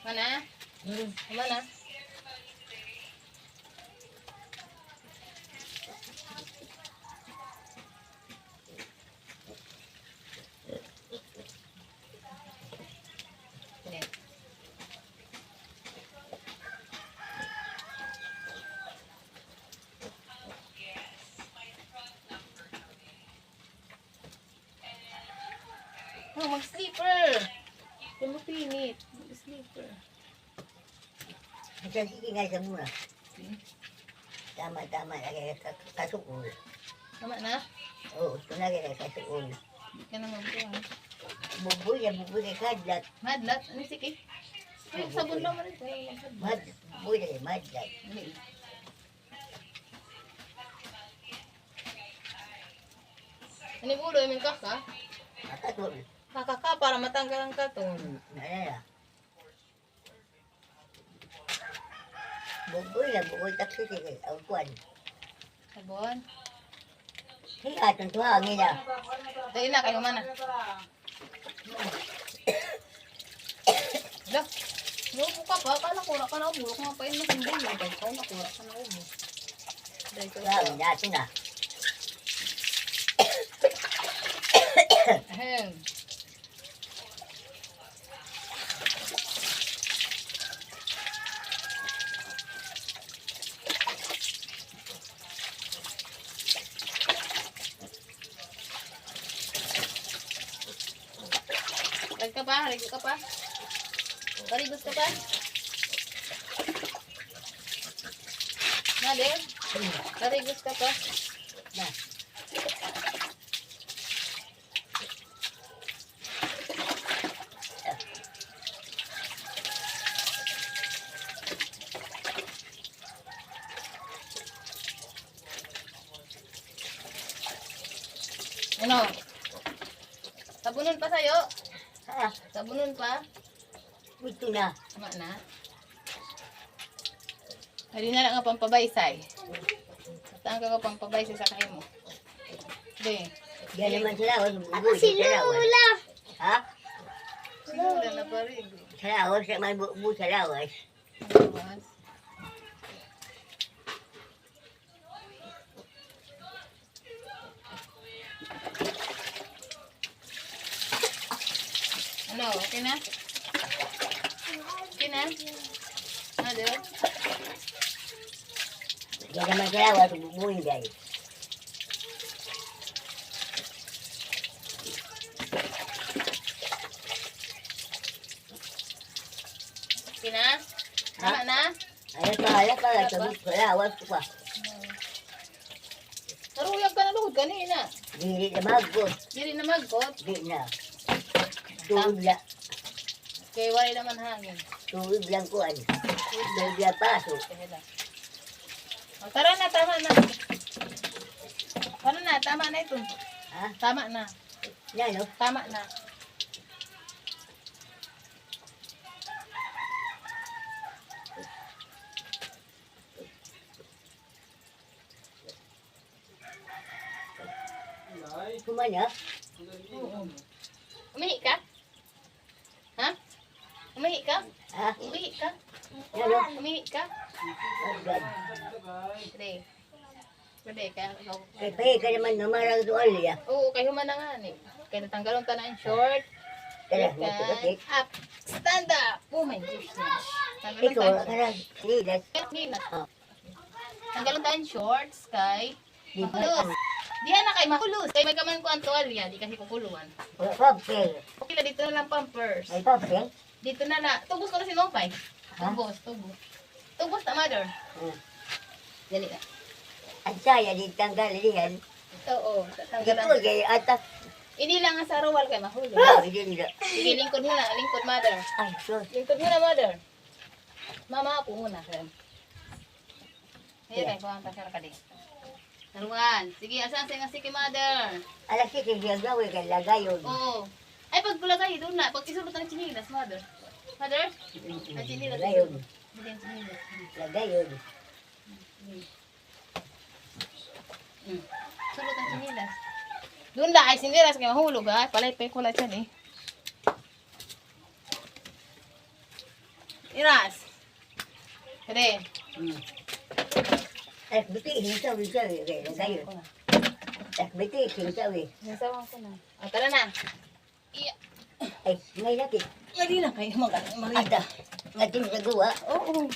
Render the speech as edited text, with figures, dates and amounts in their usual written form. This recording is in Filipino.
Mana? Mana? Sini. Oh, mag-sleeper. Lumupinit. Mag-sleeper. Sige nga sa muna. Tama lagi kasukul. Tama na? Oo, ito lagi kasukul. Hindi ka na magbuhan. Buboy kay kadlat. Madlat? Ano sige? Ay, sabon lang mo rin. Buboy na madlat. Ano yung ulo? Yung kaka? Nakatol. Kakaka para matanggal ang katong. Nalala. Buboy taksi sige. Awan. Sabon? Sige, atong tuhangin na. Dahil na kayo mana. Hala. Nubo ka pa. Kala kura ka na ubo. Kung mapain mo kung bulo. Dahil ka nakura ka na ubo. Dahil ka Tuhangin natin na. Ahem. Harigos ka pa? Harigos ka pa? Harigos ka pa? Nadir? Harigos ka pa? Na. Ano? Sabunon pa sa'yo? Ha? Sabunon pa? Ito na. Tama na. Hindi na lang nga pampabaysay. Saan ka pampabaysay sa kain mo? Hindi. Yan naman salawas. Ako si Lula. Ha? Siguro na pa rin. Salawas. May buo salawas. Ano? Okay na? Okay na? Ano doon? Yan naman salawas. Bubuin guys. Okay na? Tama na? Ayat pa. Sabit salawas ko pa. Naruyag ka na lugod kanina. Dili na magkot. Dili na magkot. Di na. Tuwid lang. Kaya wala naman hangin. Tuwid lang ko ano. Tuwid lang paso. Kaya lang. O, tara na, tama na. Tara na, tama na ito. Ha? Tama na. Yan no? Tama na. Kumanya? Oo. Umihi ka? Ha? Umihi ka? Ha? Umihi ka? Yan no? Umihi ka? Agad. Pwede. Pwede, kaya Kay pahi ka naman namarang doon liya. oo, kayo man na nga ni. Kaya natanggalon ta na yung short. Tara, Okay. nito kasi. Up. Stand up. Oh my goodness. Tanggalon Ikaw, tayo. karang, lidas. Oh. Tanggalon tayo yung shorts kay Di ba? makulos. Diyan na kay makulos. Kay may kaman ko ang tuwalya. Di kasi kukuluan. Wala papel. Okay na, dito na lang pampers. May papel? Dito na lang. Tubos ko na si Nopay. Ha? Tubos. Tubos na, mother. Hmm. Dali ka. At saya, di tanggal liyan. Ito, oh. Ito, Tatanggalan. kay atak. Hindi lang ang sarawal kay mahulog. Oh, hindi nila. Sige, lingkod muna. Lingkod, mother. Ay, sus. Lingkod muna, mother. Mama, po muna. Ayan, kaya kuha ka di. Taruan. Sige, asan sa nga sige, mother? Alas sige, siya gawin kay lagayon. Oo. Ay, pag kulagay, doon na. Pag isulot ng chinilas, mother. Mother? Ang chinilas. Lagayon. Hindi ang chinilas. Lagayon. Sulot ang chinilas. Doon na, ay sinilas kaya mahulog ha. Palay pa yung kulat yan eh. Iras. Pwede. FBT, hinsaw, hinsaw. Kayo. FBT, hinsaw. Nasawan ko na. O, tara na. Ay, may laki. Hindi na kayo mag-alita. Ada. Ngayon nagawa. Oo.